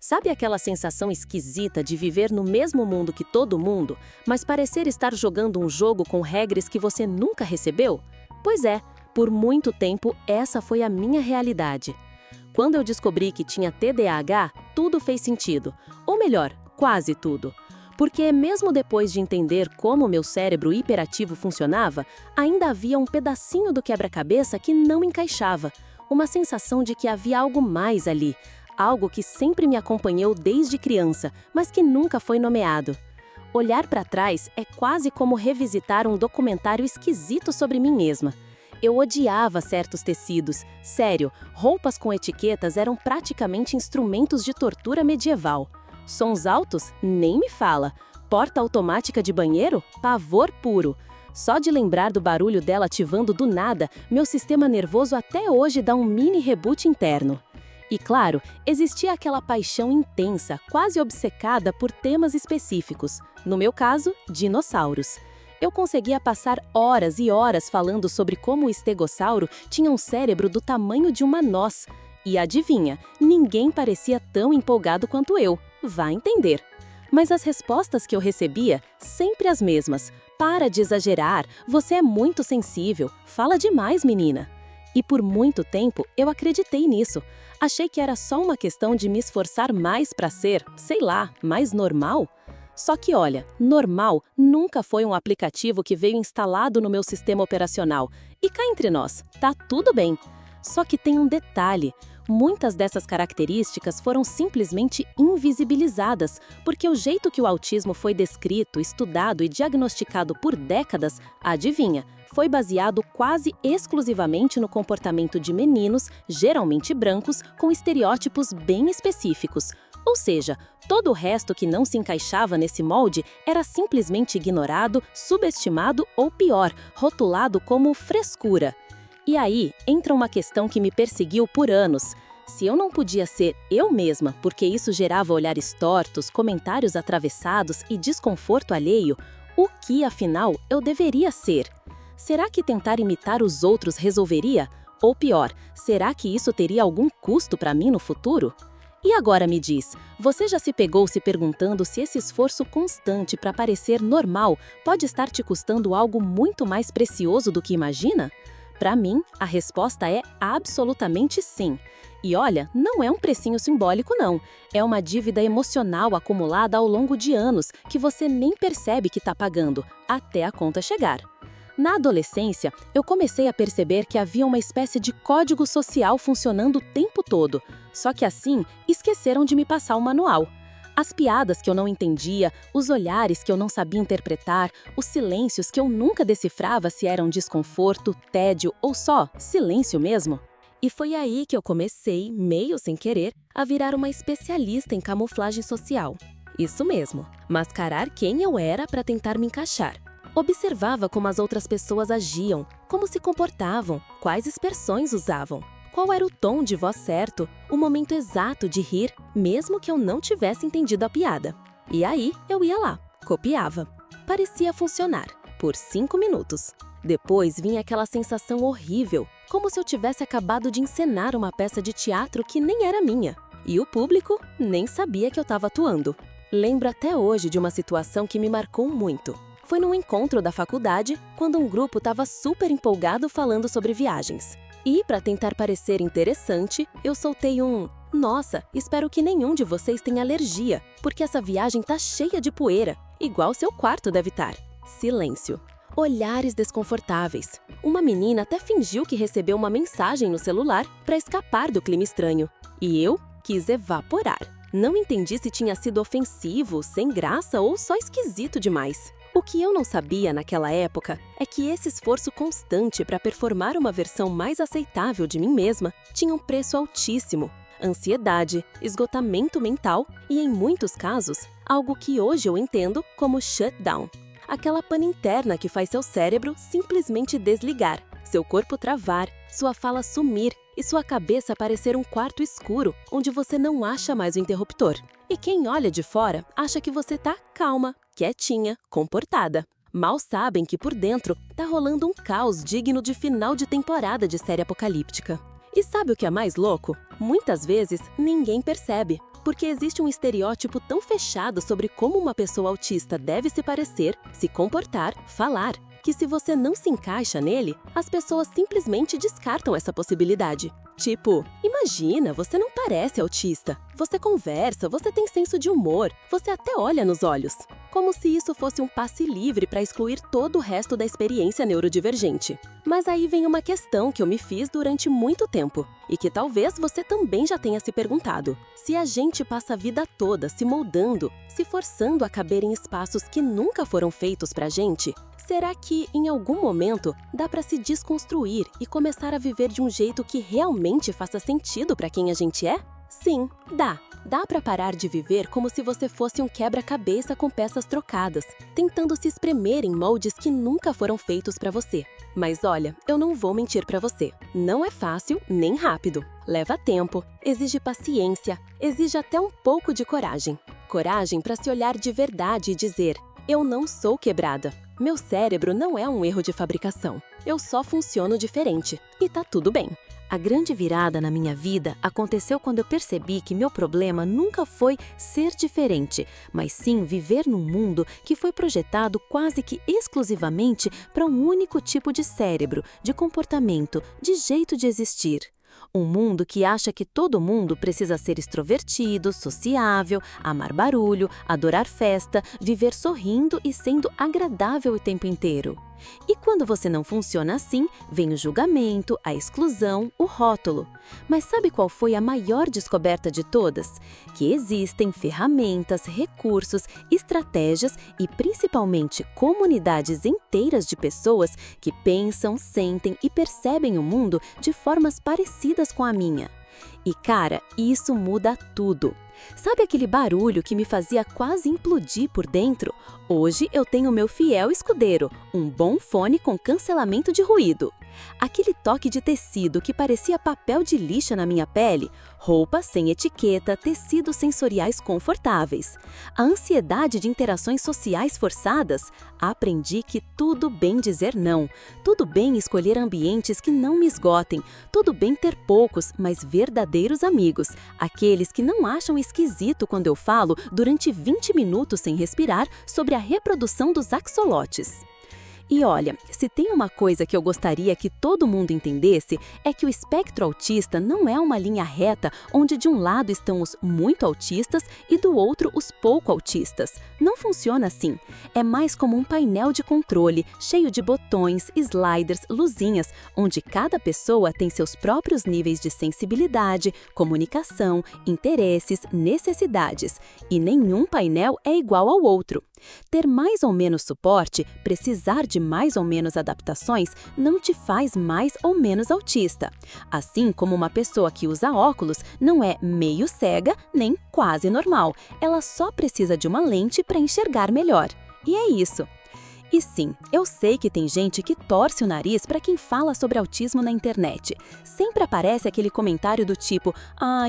Sabe aquela sensação esquisita de viver no mesmo mundo que todo mundo, mas parecer estar jogando um jogo com regras que você nunca recebeu? Pois é, por muito tempo essa foi a minha realidade. Quando eu descobri que tinha TDAH, tudo fez sentido. Ou melhor, quase tudo. Porque mesmo depois de entender como meu cérebro hiperativo funcionava, ainda havia um pedacinho do quebra-cabeça que não encaixava. Uma sensação de que havia algo mais ali. Algo que sempre me acompanhou desde criança, mas que nunca foi nomeado. Olhar para trás é quase como revisitar um documentário esquisito sobre mim mesma. Eu odiava certos tecidos. Sério, roupas com etiquetas eram praticamente instrumentos de tortura medieval. Sons altos? Nem me fala. Porta automática de banheiro? Pavor puro. Só de lembrar do barulho dela ativando do nada, meu sistema nervoso até hoje dá um mini reboot interno. E claro, existia aquela paixão intensa, quase obcecada por temas específicos. No meu caso, dinossauros. Eu conseguia passar horas e horas falando sobre como o estegossauro tinha um cérebro do tamanho de uma noz. E adivinha, ninguém parecia tão empolgado quanto eu. Vá entender. Mas as respostas que eu recebia, sempre as mesmas. Para de exagerar, você é muito sensível. Fala demais, menina. E por muito tempo eu acreditei nisso. Achei que era só uma questão de me esforçar mais para ser, sei lá, mais normal. Só que olha, normal nunca foi um aplicativo que veio instalado no meu sistema operacional. E cá entre nós, tá tudo bem. Só que tem um detalhe. Muitas dessas características foram simplesmente invisibilizadas, porque o jeito que o autismo foi descrito, estudado e diagnosticado por décadas, adivinha, foi baseado quase exclusivamente no comportamento de meninos, geralmente brancos, com estereótipos bem específicos. Ou seja, todo o resto que não se encaixava nesse molde era simplesmente ignorado, subestimado ou pior, rotulado como frescura. E aí entra uma questão que me perseguiu por anos. Se eu não podia ser eu mesma, porque isso gerava olhares tortos, comentários atravessados e desconforto alheio, o que, afinal, eu deveria ser? Será que tentar imitar os outros resolveria? Ou pior, será que isso teria algum custo para mim no futuro? E agora me diz, você já se pegou se perguntando se esse esforço constante para parecer normal pode estar te custando algo muito mais precioso do que imagina? Para mim, a resposta é absolutamente sim. E olha, não é um precinho simbólico não, é uma dívida emocional acumulada ao longo de anos que você nem percebe que está pagando, até a conta chegar. Na adolescência, eu comecei a perceber que havia uma espécie de código social funcionando o tempo todo, só que assim, esqueceram de me passar o manual. As piadas que eu não entendia, os olhares que eu não sabia interpretar, os silêncios que eu nunca decifrava se eram desconforto, tédio ou só silêncio mesmo. E foi aí que eu comecei, meio sem querer, a virar uma especialista em camuflagem social. Isso mesmo, mascarar quem eu era para tentar me encaixar. Observava como as outras pessoas agiam, como se comportavam, quais expressões usavam. Qual era o tom de voz certo, o momento exato de rir, mesmo que eu não tivesse entendido a piada. E aí, eu ia lá, copiava. Parecia funcionar, por 5 minutos. Depois vinha aquela sensação horrível, como se eu tivesse acabado de encenar uma peça de teatro que nem era minha. E o público nem sabia que eu estava atuando. Lembro até hoje de uma situação que me marcou muito. Foi num encontro da faculdade, quando um grupo estava super empolgado falando sobre viagens. E, para tentar parecer interessante, eu soltei um "Nossa, espero que nenhum de vocês tenha alergia, porque essa viagem tá cheia de poeira, igual seu quarto deve estar." Silêncio. Olhares desconfortáveis. Uma menina até fingiu que recebeu uma mensagem no celular para escapar do clima estranho. E eu quis evaporar. Não entendi se tinha sido ofensivo, sem graça ou só esquisito demais. O que eu não sabia naquela época é que esse esforço constante para performar uma versão mais aceitável de mim mesma tinha um preço altíssimo. Ansiedade, esgotamento mental e, em muitos casos, algo que hoje eu entendo como shutdown. Aquela pane interna que faz seu cérebro simplesmente desligar, seu corpo travar, sua fala sumir e sua cabeça parecer um quarto escuro onde você não acha mais o interruptor. E quem olha de fora acha que você tá calma, quietinha, comportada. Mal sabem que por dentro tá rolando um caos digno de final de temporada de série apocalíptica. E sabe o que é mais louco? Muitas vezes ninguém percebe. Porque existe um estereótipo tão fechado sobre como uma pessoa autista deve se parecer, se comportar, falar, que se você não se encaixa nele, as pessoas simplesmente descartam essa possibilidade. Tipo, imagina, você não parece autista. Você conversa, você tem senso de humor, você até olha nos olhos. Como se isso fosse um passe livre para excluir todo o resto da experiência neurodivergente. Mas aí vem uma questão que eu me fiz durante muito tempo, e que talvez você também já tenha se perguntado. Se a gente passa a vida toda se moldando, se forçando a caber em espaços que nunca foram feitos pra gente, será que, em algum momento, dá para se desconstruir e começar a viver de um jeito que realmente faça sentido para quem a gente é? Sim, dá. Dá para parar de viver como se você fosse um quebra-cabeça com peças trocadas, tentando se espremer em moldes que nunca foram feitos para você. Mas olha, eu não vou mentir para você. Não é fácil nem rápido. Leva tempo, exige paciência, exige até um pouco de coragem. Coragem para se olhar de verdade e dizer: eu não sou quebrada. Meu cérebro não é um erro de fabricação. Eu só funciono diferente. E tá tudo bem. A grande virada na minha vida aconteceu quando eu percebi que meu problema nunca foi ser diferente, mas sim viver num mundo que foi projetado quase que exclusivamente para um único tipo de cérebro, de comportamento, de jeito de existir. Um mundo que acha que todo mundo precisa ser extrovertido, sociável, amar barulho, adorar festa, viver sorrindo e sendo agradável o tempo inteiro. E quando você não funciona assim, vem o julgamento, a exclusão, o rótulo. Mas sabe qual foi a maior descoberta de todas? Que existem ferramentas, recursos, estratégias e principalmente comunidades inteiras de pessoas que pensam, sentem e percebem o mundo de formas parecidas com a minha. E cara, isso muda tudo. Sabe aquele barulho que me fazia quase implodir por dentro? Hoje eu tenho meu fiel escudeiro, um bom fone com cancelamento de ruído. Aquele toque de tecido que parecia papel de lixa na minha pele, roupa sem etiqueta, tecidos sensoriais confortáveis. A ansiedade de interações sociais forçadas, aprendi que tudo bem dizer não, tudo bem escolher ambientes que não me esgotem, tudo bem ter poucos, mas verdadeiros amigos, aqueles que não acham esquisito quando eu falo durante 20 minutos sem respirar sobre a reprodução dos axolotes. E olha, se tem uma coisa que eu gostaria que todo mundo entendesse, é que o espectro autista não é uma linha reta onde de um lado estão os muito autistas e do outro os pouco autistas. Não funciona assim. É mais como um painel de controle, cheio de botões, sliders, luzinhas, onde cada pessoa tem seus próprios níveis de sensibilidade, comunicação, interesses, necessidades. E nenhum painel é igual ao outro. Ter mais ou menos suporte, precisar de mais ou menos adaptações, não te faz mais ou menos autista. Assim como uma pessoa que usa óculos não é meio cega nem quase normal. Ela só precisa de uma lente para enxergar melhor. E é isso. E sim, eu sei que tem gente que torce o nariz para quem fala sobre autismo na internet. Sempre aparece aquele comentário do tipo: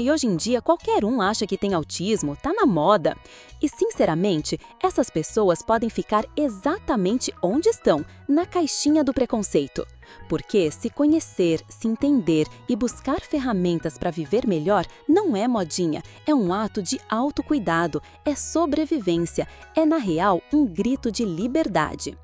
e hoje em dia qualquer um acha que tem autismo, tá na moda. E sinceramente, essas pessoas podem ficar exatamente onde estão, na caixinha do preconceito. Porque se conhecer, se entender e buscar ferramentas para viver melhor não é modinha, é um ato de autocuidado, é sobrevivência, é na real um grito de liberdade.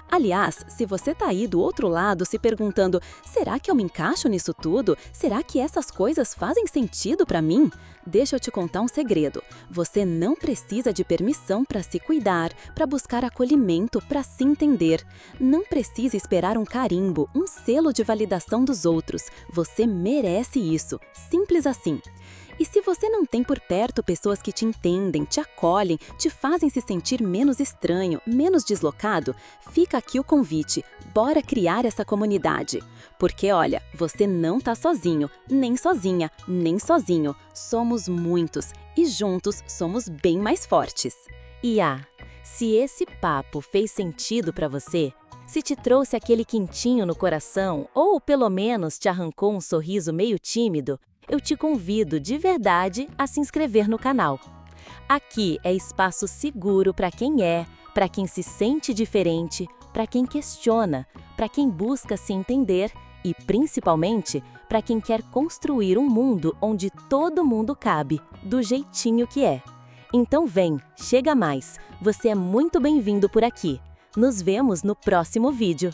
Aliás, se você tá aí do outro lado se perguntando: será que eu me encaixo nisso tudo? Será que essas coisas fazem sentido para mim? Deixa eu te contar um segredo. Você não precisa de permissão para se cuidar, para buscar acolhimento, para se entender. Não precisa esperar um carimbo, um selo de validação dos outros. Você merece isso. Simples assim. E se você não tem por perto pessoas que te entendem, te acolhem, te fazem se sentir menos estranho, menos deslocado, fica aqui o convite. Bora criar essa comunidade. Porque olha, você não tá sozinho, nem sozinha, nem sozinho. Somos muitos e juntos somos bem mais fortes. E se esse papo fez sentido para você, se te trouxe aquele quentinho no coração ou pelo menos te arrancou um sorriso meio tímido, eu te convido de verdade a se inscrever no canal. Aqui é espaço seguro para quem para quem se sente diferente, para quem questiona, para quem busca se entender e, principalmente, para quem quer construir um mundo onde todo mundo cabe, do jeitinho que é. Então vem, chega mais, você é muito bem-vindo por aqui. Nos vemos no próximo vídeo.